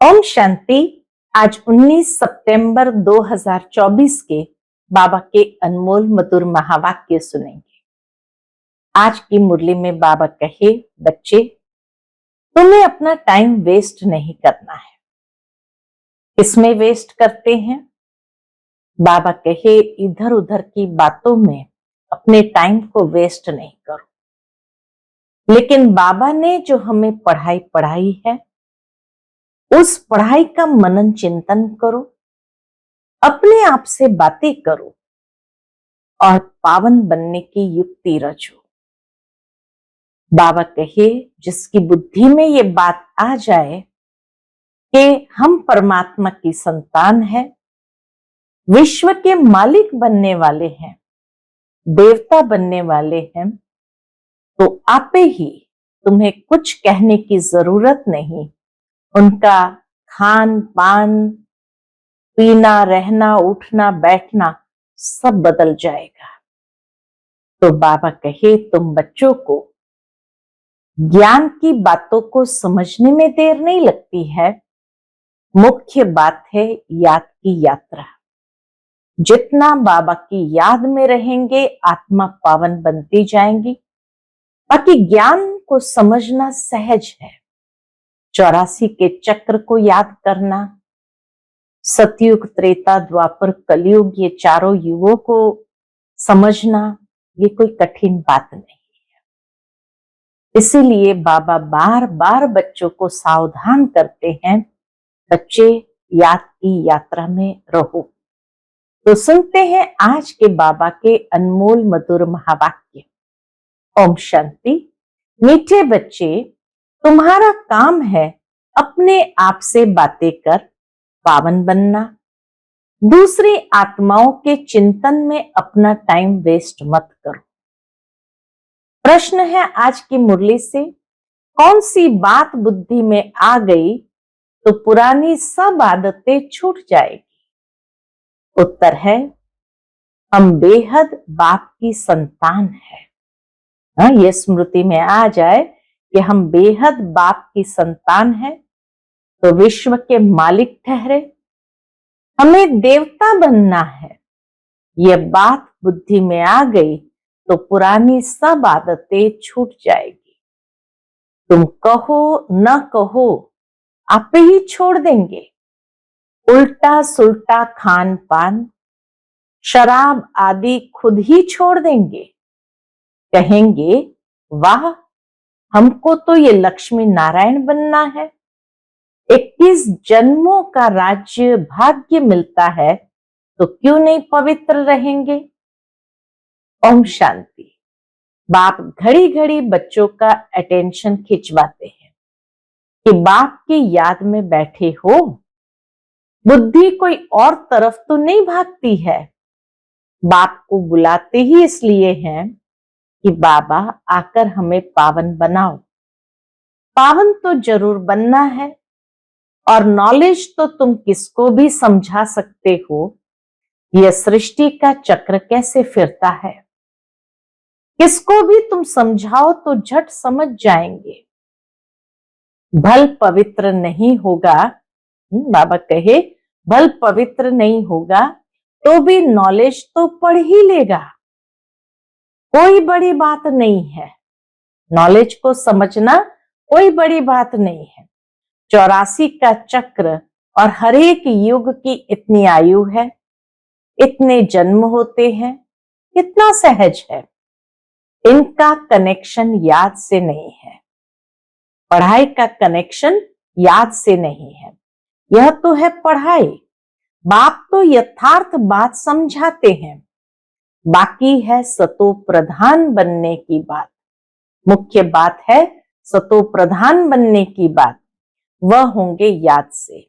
ओम शांति। आज 19 सितंबर 2024 के बाबा के अनमोल मधुर महावाक्य सुनेंगे। आज की मुरली में बाबा कहे, बच्चे तुम्हें अपना टाइम वेस्ट नहीं करना है। किसमें वेस्ट करते हैं? बाबा कहे, इधर उधर की बातों में अपने टाइम को वेस्ट नहीं करो। लेकिन बाबा ने जो हमें पढ़ाई पढ़ाई है, उस पढ़ाई का मनन चिंतन करो, अपने आप से बातें करो और पावन बनने की युक्ति रचो। बाबा कहे, जिसकी बुद्धि में ये बात आ जाए कि हम परमात्मा की संतान है, विश्व के मालिक बनने वाले हैं, देवता बनने वाले हैं, तो आपे ही तुम्हें कुछ कहने की जरूरत नहीं। उनका खान पान, पीना, रहना, उठना, बैठना सब बदल जाएगा। तो बाबा कहे, तुम बच्चों को ज्ञान की बातों को समझने में देर नहीं लगती है। मुख्य बात है याद की यात्रा। जितना बाबा की याद में रहेंगे, आत्मा पावन बनती जाएंगी। बाकी ज्ञान को समझना सहज है। 84 के चक्र को याद करना, सतयुग, त्रेता, द्वापर, कलयुग, ये चारों युगों को समझना, ये कोई कठिन बात नहीं है। इसीलिए बाबा बार बार बच्चों को सावधान करते हैं, बच्चे याद की यात्रा में रहो। तो सुनते हैं आज के बाबा के अनमोल मधुर महावाक्य। ओम शांति। मीठे बच्चे, तुम्हारा काम है अपने आप से बातें कर पावन बनना। दूसरी आत्माओं के चिंतन में अपना टाइम वेस्ट मत करो। प्रश्न है आज की मुरली से, कौन सी बात बुद्धि में आ गई तो पुरानी सब आदतें छूट जाएगी? उत्तर है, हम बेहद बाप की संतान है। ये स्मृति में आ जाए कि हम बेहद बाप की संतान है, तो विश्व के मालिक ठहरे, हमें देवता बनना है। यह बात बुद्धि में आ गई तो पुरानी सब आदतें छूट जाएगी। तुम कहो न कहो, आप ही छोड़ देंगे। उल्टा सुल्टा खान पान, शराब आदि खुद ही छोड़ देंगे। कहेंगे, वाह, हमको तो ये लक्ष्मी नारायण बनना है। 21 जन्मों का राज्य भाग्य मिलता है, तो क्यों नहीं पवित्र रहेंगे? ओम शांति। बाप घड़ी घड़ी बच्चों का अटेंशन खिंचवाते हैं कि बाप की याद में बैठे हो। बुद्धि कोई और तरफ तो नहीं भागती है। बाप को बुलाते ही इसलिए हैं कि बाबा आकर हमें पावन बनाओ। पावन तो जरूर बनना है, और नॉलेज तो तुम किसको भी समझा सकते हो। यह सृष्टि का चक्र कैसे फिरता है, किसको भी तुम समझाओ तो झट समझ जाएंगे। भल पवित्र नहीं होगा, बाबा कहे, भल पवित्र नहीं होगा तो भी नॉलेज तो पढ़ ही लेगा। कोई बड़ी बात नहीं है, नॉलेज को समझना कोई बड़ी बात नहीं है। 84 का चक्र और हर एक युग की इतनी आयु है, इतने जन्म होते हैं, कितना सहज है। इनका कनेक्शन याद से नहीं है, पढ़ाई का कनेक्शन याद से नहीं है। यह तो है पढ़ाई। बाप तो यथार्थ बात समझाते हैं, बाकी है सतो प्रधान बनने की बात। मुख्य बात है सतो प्रधान बनने की बात, वह होंगे याद से।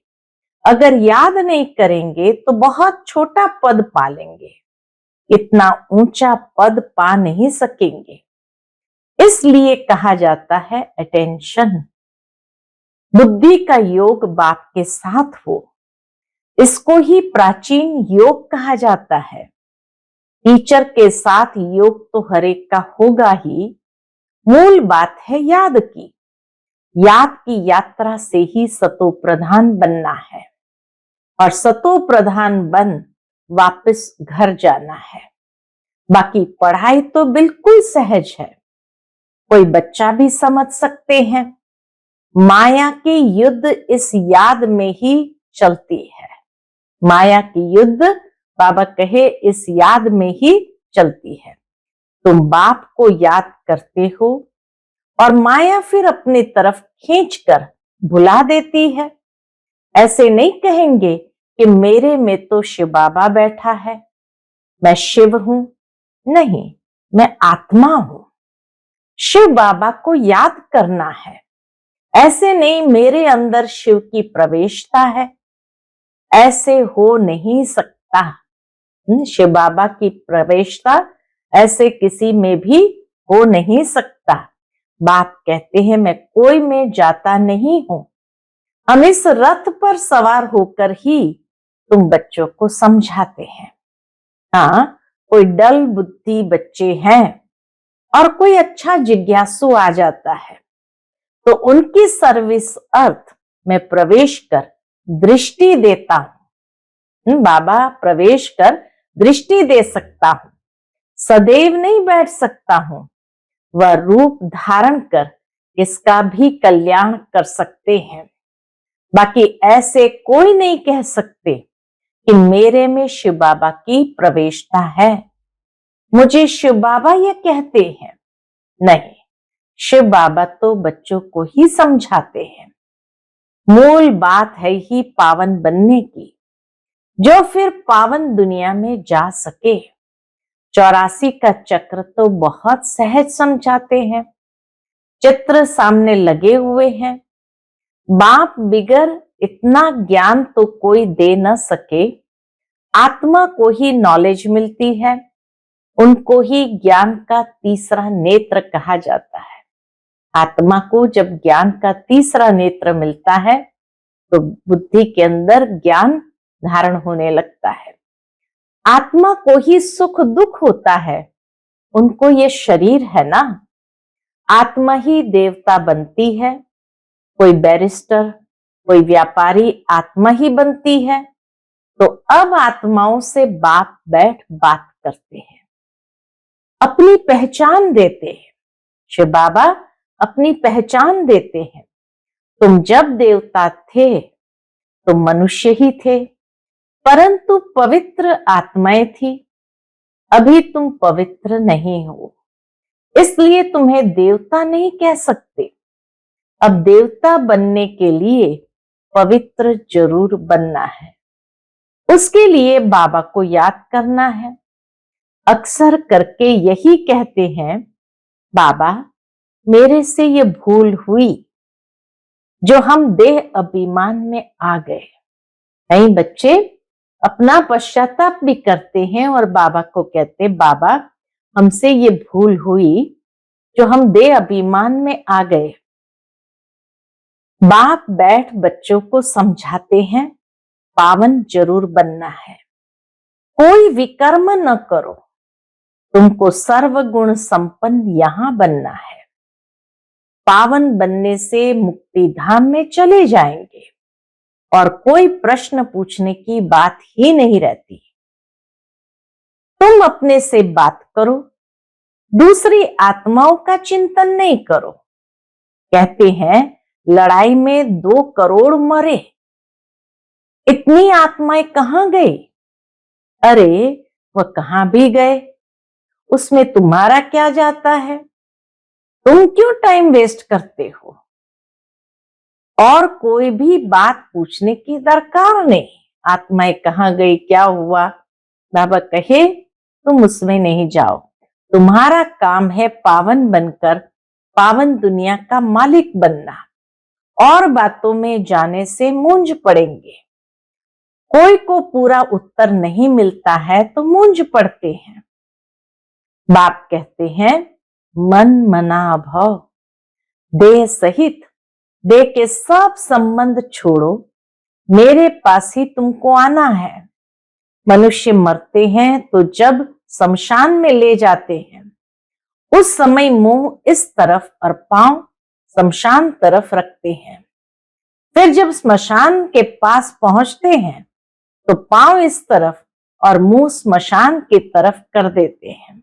अगर याद नहीं करेंगे तो बहुत छोटा पद पा लेंगे, इतना ऊंचा पद पा नहीं सकेंगे। इसलिए कहा जाता है अटेंशन। बुद्धि का योग बाप के साथ हो, इसको ही प्राचीन योग कहा जाता है। टीचर के साथ योग तो हर एक का होगा ही। मूल बात है याद की। याद की यात्रा से ही सतो प्रधान बनना है और सतो प्रधान बन वापस घर जाना है। बाकी पढ़ाई तो बिल्कुल सहज है, कोई बच्चा भी समझ सकते हैं। माया की युद्ध इस याद में ही चलती है। माया की युद्ध बाबा कहे इस याद में ही चलती है। तुम बाप को याद करते हो और माया फिर अपनी तरफ खींचकर भुला देती है। ऐसे नहीं कहेंगे कि मेरे में तो शिव बाबा बैठा है, मैं शिव हूं। नहीं, मैं आत्मा हूं। शिव बाबा को याद करना है। ऐसे नहीं मेरे अंदर शिव की प्रवेशता है, ऐसे हो नहीं सकता। शिव बाबा की प्रवेशता ऐसे किसी में भी हो नहीं सकता। बाप कहते हैं मैं कोई में जाता नहीं हूं। हम इस रथ पर सवार होकर ही तुम बच्चों को समझाते हैं। हाँ, कोई डल बुद्धि बच्चे हैं और कोई अच्छा जिज्ञासु आ जाता है तो उनकी सर्विस अर्थ में प्रवेश कर दृष्टि देता हूं। बाबा प्रवेश कर दृष्टि दे सकता हूं, सदैव नहीं बैठ सकता हूं। वह रूप धारण कर इसका भी कल्याण कर सकते हैं। बाकी ऐसे कोई नहीं कह सकते कि मेरे में शिव बाबा की प्रवेशता है, मुझे शिव बाबा ये कहते हैं। नहीं, शिव बाबा तो बच्चों को ही समझाते हैं। मूल बात है ही पावन बनने की, जो फिर पावन दुनिया में जा सके। 84 का चक्र तो बहुत सहज समझाते हैं। चित्र सामने लगे हुए हैं। बाप बिगर इतना ज्ञान तो कोई दे न सके। आत्मा को ही नॉलेज मिलती है, उनको ही ज्ञान का तीसरा नेत्र कहा जाता है। आत्मा को जब ज्ञान का तीसरा नेत्र मिलता है तो बुद्धि के अंदर ज्ञान धारण होने लगता है। आत्मा को ही सुख दुख होता है, उनको ये शरीर है ना। आत्मा ही देवता बनती है, कोई बैरिस्टर, कोई व्यापारी आत्मा ही बनती है। तो अब आत्माओं से बाप बैठ बात करते हैं, अपनी पहचान देते हैं। शिव बाबा अपनी पहचान देते हैं। तुम जब देवता थे तो मनुष्य ही थे, परंतु पवित्र आत्माएं थी। अभी तुम पवित्र नहीं हो, इसलिए तुम्हें देवता नहीं कह सकते। अब देवता बनने के लिए पवित्र जरूर बनना है। उसके लिए बाबा को याद करना है। अक्सर करके यही कहते हैं, बाबा मेरे से ये भूल हुई जो हम देह अभिमान में आ गए। नहीं बच्चे, अपना पश्चाताप भी करते हैं और बाबा को कहते, बाबा हमसे ये भूल हुई जो हम देह अभिमान में आ गए। बाप बैठ बच्चों को समझाते हैं, पावन जरूर बनना है, कोई विकर्म न करो, तुमको सर्वगुण संपन्न यहां बनना है। पावन बनने से मुक्ति धाम में चले जाएंगे और कोई प्रश्न पूछने की बात ही नहीं रहती। तुम अपने से बात करो, दूसरी आत्माओं का चिंतन नहीं करो। कहते हैं लड़ाई में 2 करोड़ मरे, इतनी आत्माएं कहां गई? अरे वह कहां भी गए, उसमें तुम्हारा क्या जाता है? तुम क्यों टाइम वेस्ट करते हो? और कोई भी बात पूछने की दरकार नहीं। आत्माएं कहां गई, क्या हुआ? बाबा कहे तुम उसमें नहीं जाओ, तुम्हारा काम है पावन बनकर पावन दुनिया का मालिक बनना। और बातों में जाने से मूंझ पड़ेंगे। कोई को पूरा उत्तर नहीं मिलता है तो मूंझ पड़ते हैं। बाप कहते हैं मन मना भव, देह सहित देह के सब संबंध छोड़ो, मेरे पास ही तुमको आना है। मनुष्य मरते हैं तो जब शमशान में ले जाते हैं, उस समय मुंह इस तरफ और पांव शमशान तरफ रखते हैं। फिर जब स्मशान के पास पहुंचते हैं तो पांव इस तरफ और मुंह स्मशान की तरफ कर देते हैं।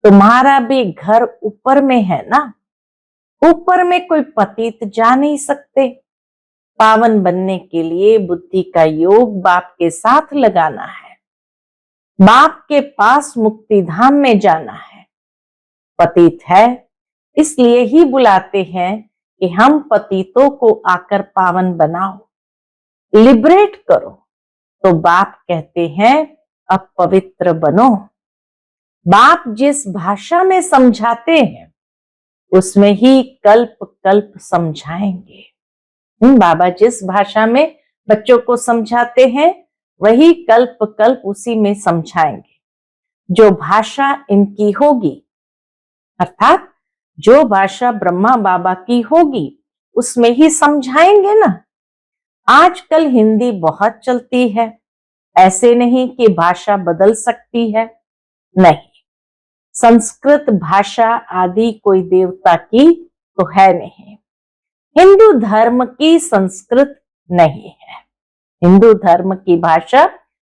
तुम्हारा भी घर ऊपर में है ना, ऊपर में कोई पतित जा नहीं सकते। पावन बनने के लिए बुद्धि का योग बाप के साथ लगाना है, बाप के पास मुक्ति धाम में जाना है। पतित है इसलिए ही बुलाते हैं कि हम पतितों को आकर पावन बनाओ, लिबरेट करो। तो बाप कहते हैं अब पवित्र बनो। बाप जिस भाषा में समझाते हैं उसमें ही कल्प कल्प समझाएंगे। बाबा जिस भाषा में बच्चों को समझाते हैं वही कल्प कल्प उसी में समझाएंगे। जो भाषा इनकी होगी, अर्थात जो भाषा ब्रह्मा बाबा की होगी उसमें ही समझाएंगे ना। आजकल हिंदी बहुत चलती है, ऐसे नहीं कि भाषा बदल सकती है, नहीं। संस्कृत भाषा आदि कोई देवता की तो है नहीं, हिंदू धर्म की संस्कृत नहीं है। हिंदू धर्म की भाषा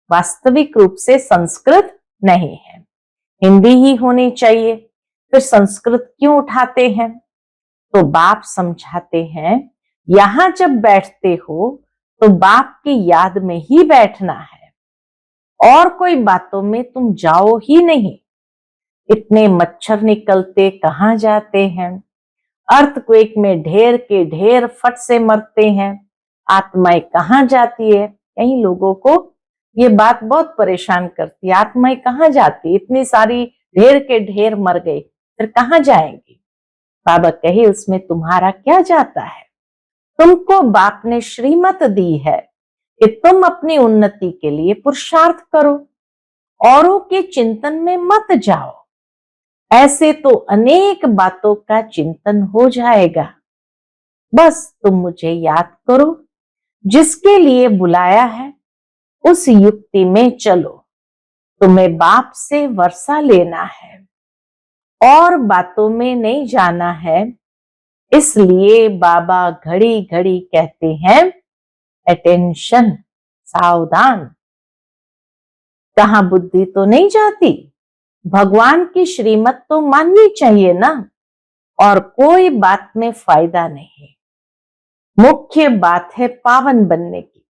वास्तविक रूप से संस्कृत नहीं है, हिंदी ही होनी चाहिए। फिर संस्कृत क्यों उठाते हैं? तो बाप समझाते हैं यहां जब बैठते हो तो बाप की याद में ही बैठना है, और कोई बातों में तुम जाओ ही नहीं। इतने मच्छर निकलते कहां जाते हैं, अर्थक्वेक में ढेर के ढेर फट से मरते हैं, आत्माएं कहां जाती है? कई लोगों को ये बात बहुत परेशान करती है, आत्माएं कहां जाती, इतनी सारी ढेर के ढेर मर गए, फिर कहां जाएंगी? बाबा कहे उसमें तुम्हारा क्या जाता है? तुमको बाप ने श्रीमत दी है कि तुम अपनी उन्नति के लिए पुरुषार्थ करो, औरों के चिंतन में मत जाओ। ऐसे तो अनेक बातों का चिंतन हो जाएगा। बस तुम मुझे याद करो, जिसके लिए बुलाया है उस युक्ति में चलो। तुम्हें बाप से वर्षा लेना है और बातों में नहीं जाना है। इसलिए बाबा घड़ी घड़ी कहते हैं अटेंशन, सावधान। कहां बुद्धि तो नहीं जाती, भगवान की श्रीमत तो माननी चाहिए ना, और कोई बात में फायदा नहीं। मुख्य बात है पावन बनने की।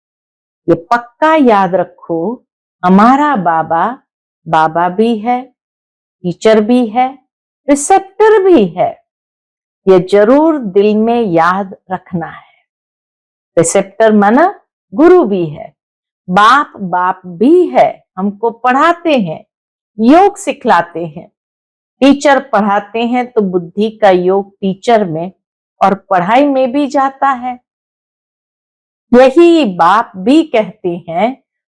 ये पक्का याद रखो, हमारा बाबा बाबा भी है, टीचर भी है, रिसेप्टर भी है। ये जरूर दिल में याद रखना है। रिसेप्टर माना गुरु भी है, बाप बाप भी है, हमको पढ़ाते हैं, योग सिखलाते हैं। टीचर पढ़ाते हैं तो बुद्धि का योग टीचर में और पढ़ाई में भी जाता है। यही बाप भी कहते हैं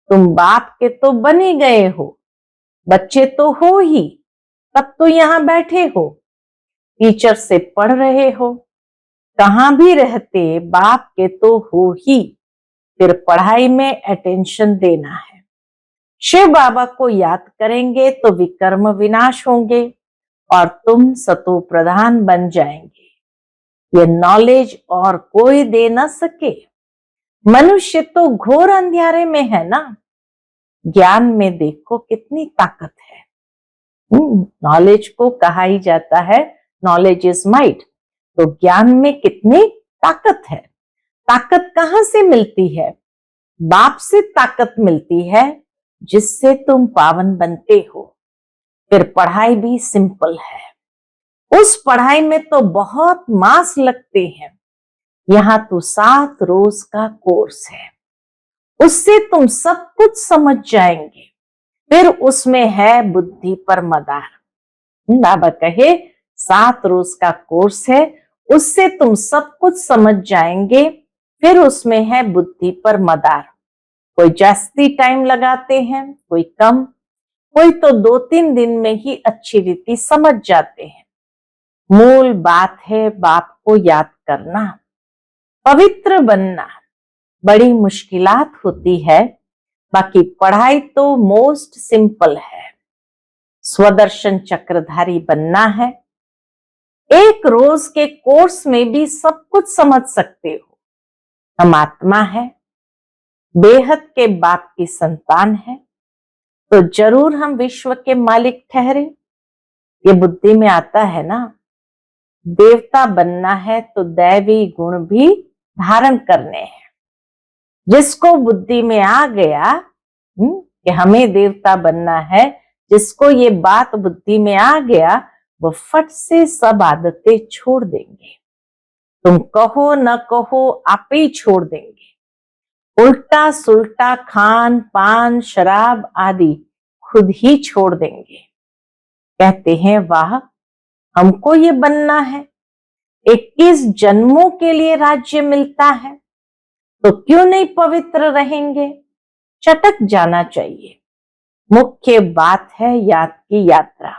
तुम बाप के तो बने गए हो, बच्चे तो हो ही, तब तो यहां बैठे हो, टीचर से पढ़ रहे हो। कहां भी रहते बाप के तो हो ही, फिर पढ़ाई में अटेंशन देना है। शिव बाबा को याद करेंगे तो विकर्म विनाश होंगे और तुम सतो प्रधान बन जाएंगे। ये नॉलेज और कोई दे न सके। मनुष्य तो घोर अंधियारे में है ना, ज्ञान में देखो कितनी ताकत है। नॉलेज को कहा ही जाता है नॉलेज इज माइट, तो ज्ञान में कितनी ताकत है। ताकत कहां से मिलती है? बाप से ताकत मिलती है, जिससे तुम पावन बनते हो। फिर पढ़ाई भी सिंपल है। उस पढ़ाई में तो बहुत मास लगते हैं, यहाँ तो 7 रोज का कोर्स है, उससे तुम सब कुछ समझ जाएंगे। फिर उसमें है बुद्धि पर मदार। बाबा कहे 7 रोज का कोर्स है, उससे तुम सब कुछ समझ जाएंगे। फिर उसमें है बुद्धि पर मदार। कोई जास्ती टाइम लगाते हैं, कोई कम, कोई तो 2-3 दिन में ही अच्छी रीति समझ जाते हैं। मूल बात है बाप को याद करना, पवित्र बनना। बड़ी मुश्किलात होती है, बाकी पढ़ाई तो मोस्ट सिंपल है। स्वदर्शन चक्रधारी बनना है, एक रोज के कोर्स में भी सब कुछ समझ सकते हो। हम आत्मा है, बेहद के बाप की संतान है, तो जरूर हम विश्व के मालिक ठहरे। ये बुद्धि में आता है ना। देवता बनना है तो दैवी गुण भी धारण करने हैं। जिसको बुद्धि में आ गया कि हमें देवता बनना है, जिसको ये बात बुद्धि में आ गया, वो फट से सब आदतें छोड़ देंगे। तुम कहो न कहो, आप ही छोड़ देंगे। उल्टा सुल्टा खान पान शराब आदि खुद ही छोड़ देंगे। कहते हैं वाह, हमको ये बनना है, 21 जन्मों के लिए राज्य मिलता है, तो क्यों नहीं पवित्र रहेंगे। चटक जाना चाहिए। मुख्य बात है याद की यात्रा।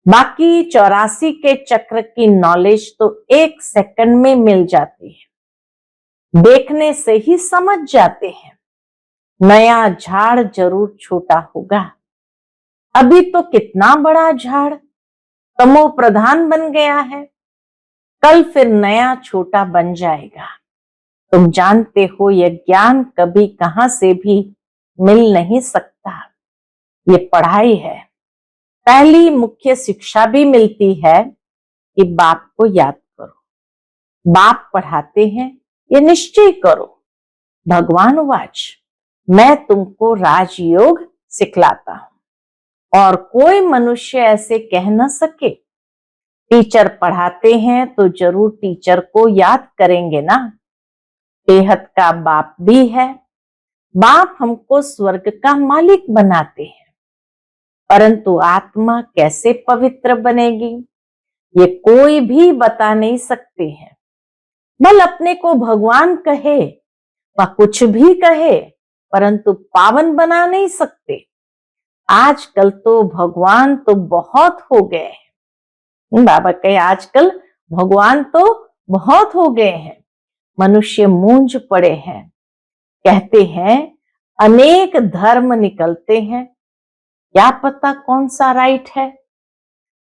बाकी 84 के चक्र की नॉलेज तो 1 सेकंड में मिल जाती है, देखने से ही समझ जाते हैं। नया झाड़ जरूर छोटा होगा, अभी तो कितना बड़ा झाड़ तमो प्रधान बन गया है, कल फिर नया छोटा बन जाएगा। तुम जानते हो यह ज्ञान कभी कहां से भी मिल नहीं सकता। ये पढ़ाई है। पहली मुख्य शिक्षा भी मिलती है कि बाप को याद करो। बाप पढ़ाते हैं, ये निश्चय करो। भगवान वाच, मैं तुमको राजयोग सिखलाता हूं और कोई मनुष्य ऐसे कह न सके। टीचर पढ़ाते हैं तो जरूर टीचर को याद करेंगे ना। बेहद का बाप भी है। बाप हमको स्वर्ग का मालिक बनाते हैं, परंतु आत्मा कैसे पवित्र बनेगी ये कोई भी बता नहीं सकते हैं। बल अपने को भगवान कहे व कुछ भी कहे, परंतु पावन बना नहीं सकते। आजकल तो भगवान तो बहुत हो गए हैं। बाबा कहे आजकल भगवान तो बहुत हो गए हैं, मनुष्य मूंझ पड़े हैं। कहते हैं अनेक धर्म निकलते हैं, क्या पता कौन सा राइट है।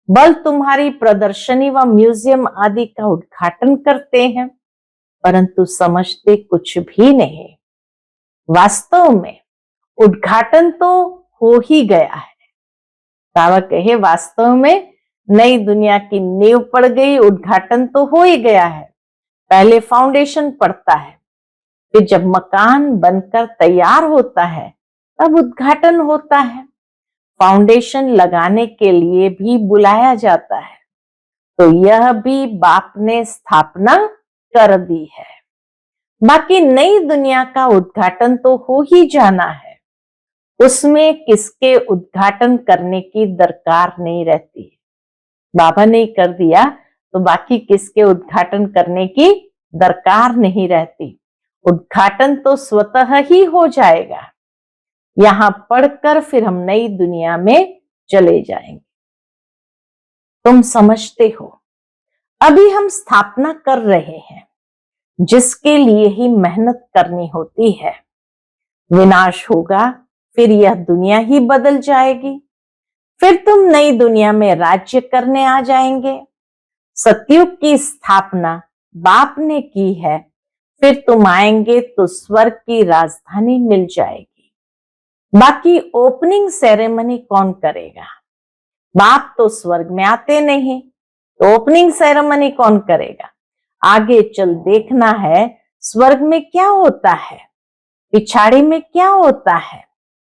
बल तुम्हारी प्रदर्शनी व म्यूजियम आदि का उद्घाटन करते हैं, परंतु समझते कुछ भी नहीं। वास्तव में उद्घाटन तो हो ही गया है। बाबा कहे वास्तव में नई दुनिया की नींव पड़ गई, उद्घाटन तो हो ही गया है। पहले फाउंडेशन पड़ता है, फिर जब मकान बनकर तैयार होता है तब उद्घाटन होता है। फाउंडेशन लगाने के लिए भी बुलाया जाता है, तो यह भी बाप ने स्थापना कर दी है। बाकी नई दुनिया का उद्घाटन तो हो ही जाना है, उसमें किसके उद्घाटन करने की दरकार नहीं रहती। बाबा ने कर दिया तो बाकी किसके उद्घाटन करने की दरकार नहीं रहती। उद्घाटन तो स्वतः ही हो जाएगा। यहां पढ़कर फिर हम नई दुनिया में चले जाएंगे। तुम समझते हो अभी हम स्थापना कर रहे हैं, जिसके लिए ही मेहनत करनी होती है। विनाश होगा, फिर यह दुनिया ही बदल जाएगी, फिर तुम नई दुनिया में राज्य करने आ जाएंगे। सतयुग की स्थापना बाप ने की है, फिर तुम आएंगे तो स्वर्ग की राजधानी मिल जाएगी। बाकी ओपनिंग सेरेमनी कौन करेगा? बाप तो स्वर्ग में आते नहीं, तो ओपनिंग सेरेमनी कौन करेगा? आगे चल देखना है स्वर्ग में क्या होता है, पिछाड़ी में क्या होता है,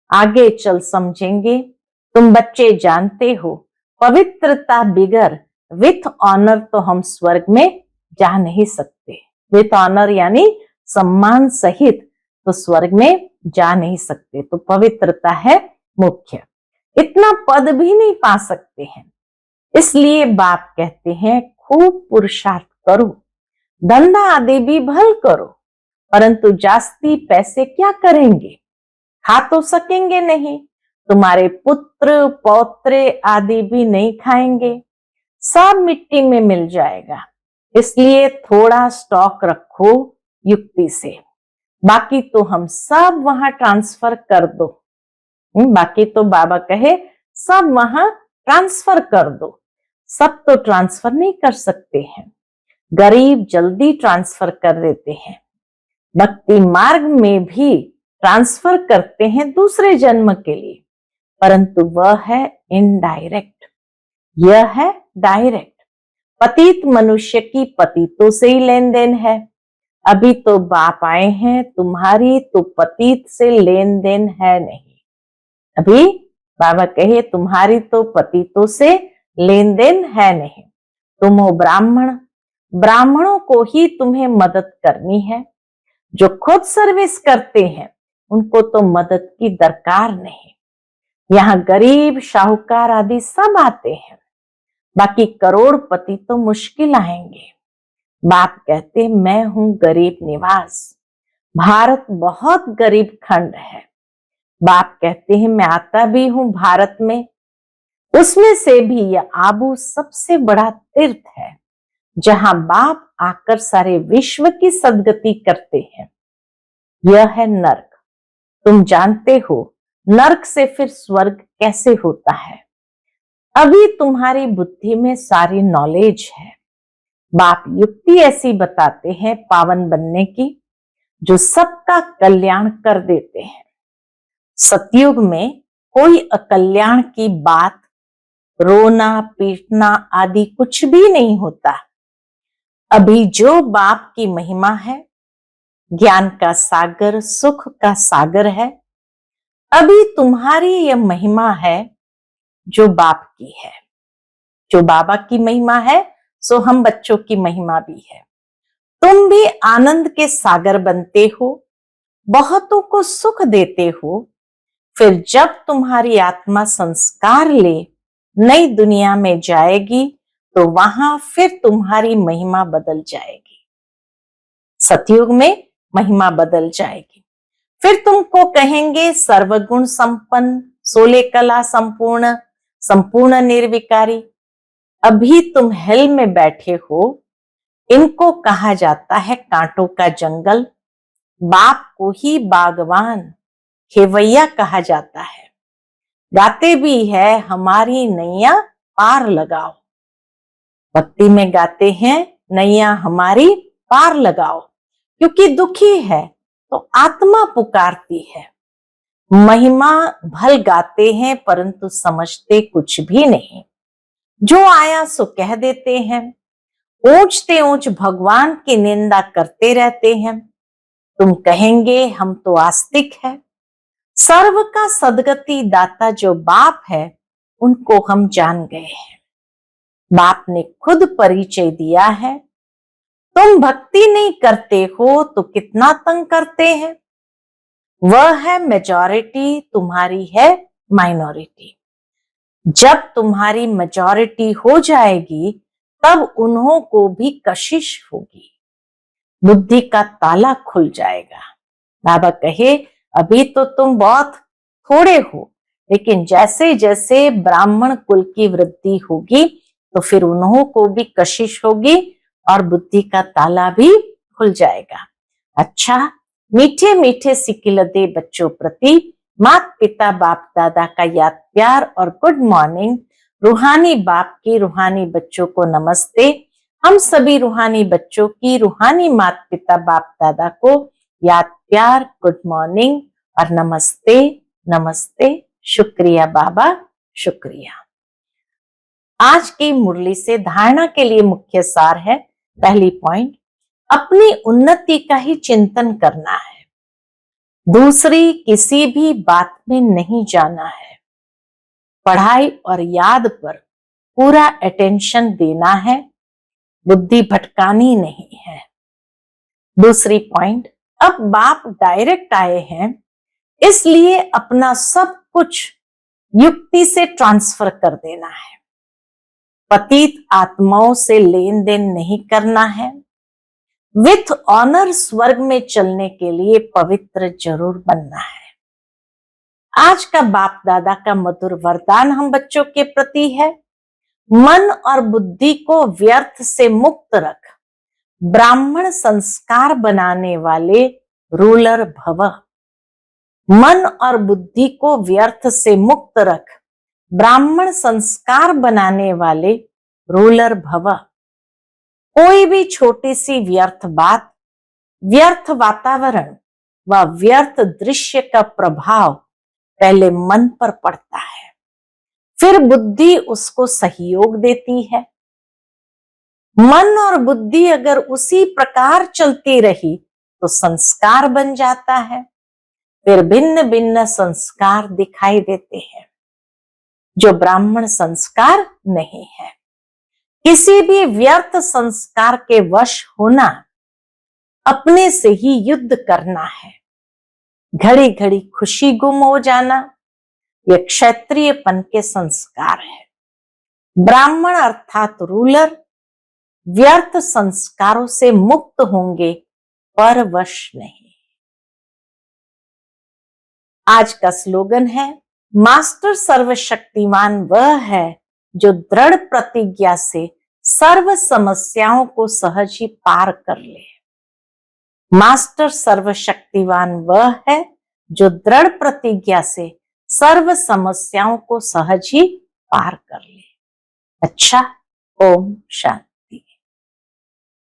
आगे चल समझेंगे। तुम बच्चे जानते हो पवित्रता बिगर विथ ऑनर तो हम स्वर्ग में जा नहीं सकते। विथ ऑनर यानी सम्मान सहित तो स्वर्ग में जा नहीं सकते, तो पवित्रता है मुख्य। इतना पद भी नहीं पा सकते हैं, इसलिए बाप कहते हैं खूब पुरुषार्थ करो, धंधा आदि भी भल करो, परंतु जास्ती पैसे क्या करेंगे? खा तो सकेंगे नहीं, तुम्हारे पुत्र पौत्रे आदि भी नहीं खाएंगे, सब मिट्टी में मिल जाएगा। इसलिए थोड़ा स्टॉक रखो युक्ति से, बाकी तो हम सब वहां ट्रांसफर कर दो। बाकी तो बाबा कहे सब वहां ट्रांसफर कर दो, सब तो ट्रांसफर नहीं कर सकते हैं, गरीब जल्दी ट्रांसफर कर देते हैं। भक्ति मार्ग में भी ट्रांसफर करते हैं दूसरे जन्म के लिए, परंतु वह है इनडायरेक्ट, यह है डायरेक्ट। पतित मनुष्य की पतितों से ही लेन देन है। अभी तो बाप आए हैं, तुम्हारी तो पतित से लेन देन है नहीं। अभी बाबा कहे तुम्हारी तो पतितों से लेन देन है नहीं। तुम हो ब्राह्मण, ब्राह्मणों को ही तुम्हें मदद करनी है। जो खुद सर्विस करते हैं उनको तो मदद की दरकार नहीं। यहाँ गरीब शाहूकार आदि सब आते हैं, बाकी करोड़पति तो मुश्किल आएंगे। बाप कहते मैं हूं गरीब निवास, भारत बहुत गरीब खंड है। बाप कहते हैं मैं आता भी हूं भारत में, उसमें से भी यह आबू सबसे बड़ा तीर्थ है, जहां बाप आकर सारे विश्व की सदगति करते हैं। यह है नर्क। तुम जानते हो नर्क से फिर स्वर्ग कैसे होता है। अभी तुम्हारी बुद्धि में सारी नॉलेज है। बाप युक्ति ऐसी बताते हैं पावन बनने की, जो सबका कल्याण कर देते हैं। सतयुग में कोई अकल्याण की बात, रोना पीटना आदि कुछ भी नहीं होता। अभी जो बाप की महिमा है, ज्ञान का सागर, सुख का सागर है, अभी तुम्हारी यह महिमा है जो बाप की है। जो बाबा की महिमा है सो हम बच्चों की महिमा भी है। तुम भी आनंद के सागर बनते हो, बहुतों को सुख देते हो। फिर जब तुम्हारी आत्मा संस्कार ले नई दुनिया में जाएगी तो वहां फिर तुम्हारी महिमा बदल जाएगी। सतयुग में महिमा बदल जाएगी। फिर तुमको कहेंगे सर्वगुण संपन्न, 16 कला संपूर्ण, संपूर्ण निर्विकारी। अभी तुम हेल में बैठे हो, इनको कहा जाता है कांटों का जंगल। बाप को ही बागवान, खेवैया कहा जाता है। गाते भी है हमारी नैया पार लगाओ। भक्ति में गाते हैं नैया हमारी पार लगाओ, क्योंकि दुखी है तो आत्मा पुकारती है। महिमा भल गाते हैं परंतु समझते कुछ भी नहीं। जो आया सो कह देते हैं, ऊंचते ऊंच भगवान की निंदा करते रहते हैं। तुम कहेंगे हम तो आस्तिक है। सर्व का सदगति दाता जो बाप है उनको हम जान गए हैं। बाप ने खुद परिचय दिया है। तुम भक्ति नहीं करते हो तो कितना तंग करते हैं। वह है मेजॉरिटी, तुम्हारी है माइनॉरिटी। जब तुम्हारी मेजॉरिटी हो जाएगी तब उन्हों को भी कशिश होगी, बुद्धि का ताला खुल जाएगा। बाबा कहे अभी तो तुम बहुत थोड़े हो, लेकिन जैसे जैसे ब्राह्मण कुल की वृद्धि होगी तो फिर उन्हों को भी कशिश होगी और बुद्धि का ताला भी खुल जाएगा। अच्छा, मीठे मीठे सिकिलदे बच्चों प्रति माता पिता बाप दादा का याद प्यार और गुड मॉर्निंग। रूहानी बाप की रूहानी बच्चों को नमस्ते। हम सभी रूहानी बच्चों की रूहानी माता पिता बाप दादा को याद प्यार, गुड मॉर्निंग और नमस्ते नमस्ते। शुक्रिया बाबा, शुक्रिया। आज की मुरली से धारणा के लिए मुख्य सार है। पहली पॉइंट, अपनी उन्नति का ही चिंतन करना है, दूसरी किसी भी बात में नहीं जाना है। पढ़ाई और याद पर पूरा अटेंशन देना है, बुद्धि भटकानी नहीं है। दूसरी पॉइंट, अब बाप डायरेक्ट आए हैं, इसलिए अपना सब कुछ युक्ति से ट्रांसफर कर देना है। पतित आत्माओं से लेन देन नहीं करना है। विथ ऑनर स्वर्ग में चलने के लिए पवित्र जरूर बनना है। आज का बाप दादा का मधुर वरदान हम बच्चों के प्रति है, मन और बुद्धि को व्यर्थ से मुक्त रख, ब्राह्मण संस्कार बनाने वाले रूलर भव। मन और बुद्धि को व्यर्थ से मुक्त रख, ब्राह्मण संस्कार बनाने वाले रूलर भव। कोई भी छोटी सी व्यर्थ बात, व्यर्थ वातावरण व व्यर्थ दृश्य का प्रभाव पहले मन पर पड़ता है, फिर बुद्धि उसको सहयोग देती है। मन और बुद्धि अगर उसी प्रकार चलती रही तो संस्कार बन जाता है, फिर भिन्न भिन्न संस्कार दिखाई देते हैं जो ब्राह्मण संस्कार नहीं है। किसी भी व्यर्थ संस्कार के वश होना अपने से ही युद्ध करना है। घड़ी घड़ी खुशी गुम हो जाना यह क्षत्रियपन के संस्कार है। ब्राह्मण अर्थात रूलर व्यर्थ संस्कारों से मुक्त होंगे, पर वश नहीं। आज का स्लोगन है, मास्टर सर्वशक्तिमान वह है जो दृढ़ प्रतिज्ञा से सर्व समस्याओं को सहज ही पार कर ले। मास्टर सर्वशक्तिवान वह है जो दृढ़ प्रतिज्ञा से सर्व समस्याओं को सहज ही पार कर ले। अच्छा, ओम शांति।